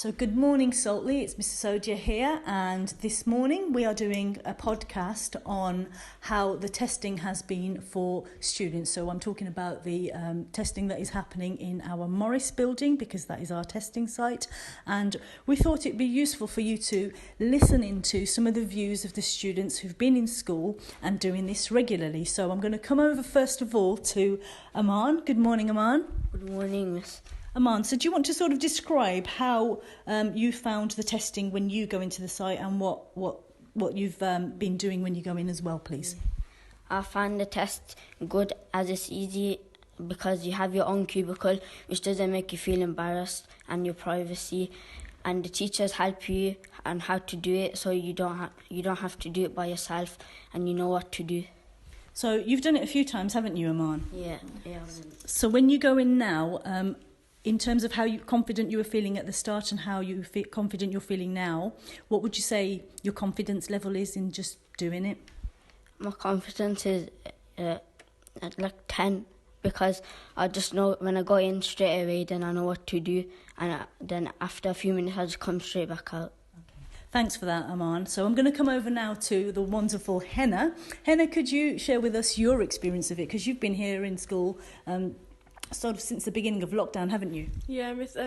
So good morning, Saltley. It's Mrs. Odia here, and this morning we are doing a podcast on how the testing has been for students. So I'm talking about the testing that is happening in our Morris building, because that is our testing site, and we thought it'd be useful for you to listen into some of the views of the students who've been in school and doing this regularly. So I'm going to come over first of all to Aman. Good morning, Aman. Good morning, Miss. Aman, so do you want to sort of describe how you found the testing when you go into the site and what you've been doing when you go in as well, please? I found the test good as it's easy because you have your own cubicle, which doesn't make you feel embarrassed, and your privacy, and the teachers help you on how to do it, so you don't have to do it by yourself, and you know what to do. So you've done it a few times, haven't you, Aman? Yeah. So when you go in now, in terms of how confident you were feeling at the start and how you feel confident you're feeling now, what would you say your confidence level is in just doing it? My confidence is at like 10, because I just know when I go in straight away, then I know what to do, and then after a few minutes I just come straight back out. Thanks for that, Aman. So I'm going to come over now to the wonderful Henna. Henna, could you share with us your experience of it? Because you've been here in school sort of since the beginning of lockdown, haven't you? Yeah, Miss.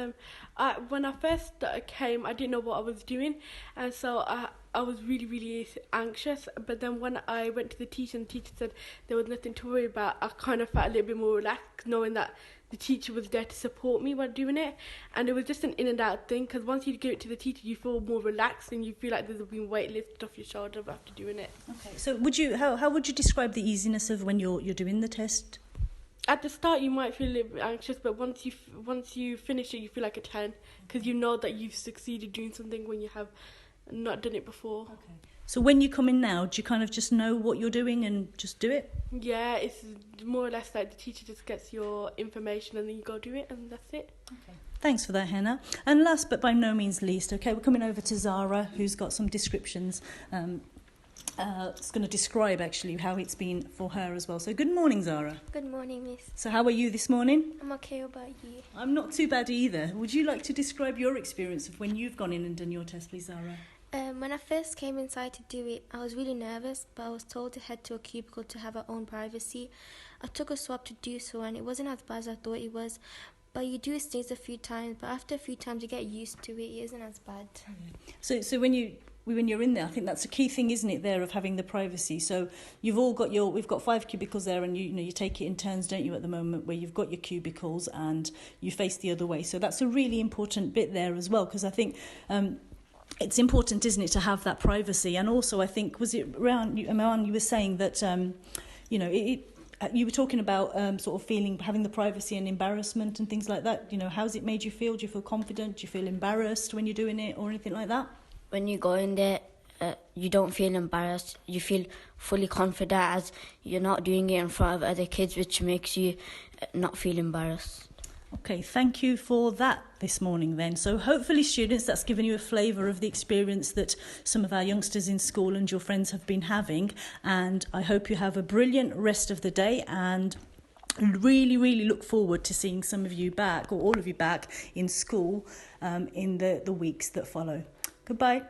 When I first came, I didn't know what I was doing, and so I was really, really anxious. But then when I went to the teacher, and the teacher said there was nothing to worry about, I kind of felt a little bit more relaxed, knowing that the teacher was there to support me while doing it. And it was just an in and out thing, because once you give it to the teacher, you feel more relaxed and you feel like there's been weight lifted off your shoulder after doing it. Okay. So how would you describe the easiness of when you're doing the test? At the start, you might feel a little bit anxious, but once you finish it, you feel like a 10, because you know that you've succeeded doing something when you have not done it before. Okay. So when you come in now, do you kind of just know what you're doing and just do it? Yeah, it's more or less like the teacher just gets your information and then you go do it, and that's it. Okay. Thanks for that, Henna. And last but by no means least, okay, we're coming over to Zara, who's got some descriptions. It's going to describe actually how it's been for her as well. So good morning, Zara. Good morning, Miss. So how are you this morning? I'm okay. How about you? I'm not too bad either. Would you like to describe your experience of when you've gone in and done your test, please, Zara? When I first came inside to do it, I was really nervous, but I was told to head to a cubicle to have our own privacy. I took a swab to do so, and it wasn't as bad as I thought it was. But you do sneeze a few times, but after a few times you get used to it. It isn't as bad. So when you're in there, I think that's a key thing, isn't it, there, of having the privacy. So you've all got we've got 5 cubicles there, and you take it in turns, don't you, at the moment, where you've got your cubicles and you face the other way. So that's a really important bit there as well, because I think it's important, isn't it, to have that privacy. And also, I think, was it around, Aman, you were saying that, you were talking about sort of having the privacy and embarrassment and things like that. How's it made you feel? Do you feel confident? Do you feel embarrassed when you're doing it or anything like that? When you go in there, you don't feel embarrassed. You feel fully confident as you're not doing it in front of other kids, which makes you not feel embarrassed. Okay, thank you for that this morning then. So hopefully, students, that's given you a flavour of the experience that some of our youngsters in school and your friends have been having. And I hope you have a brilliant rest of the day, and really, really look forward to seeing some of you back, or all of you back, in school in the weeks that follow. Goodbye.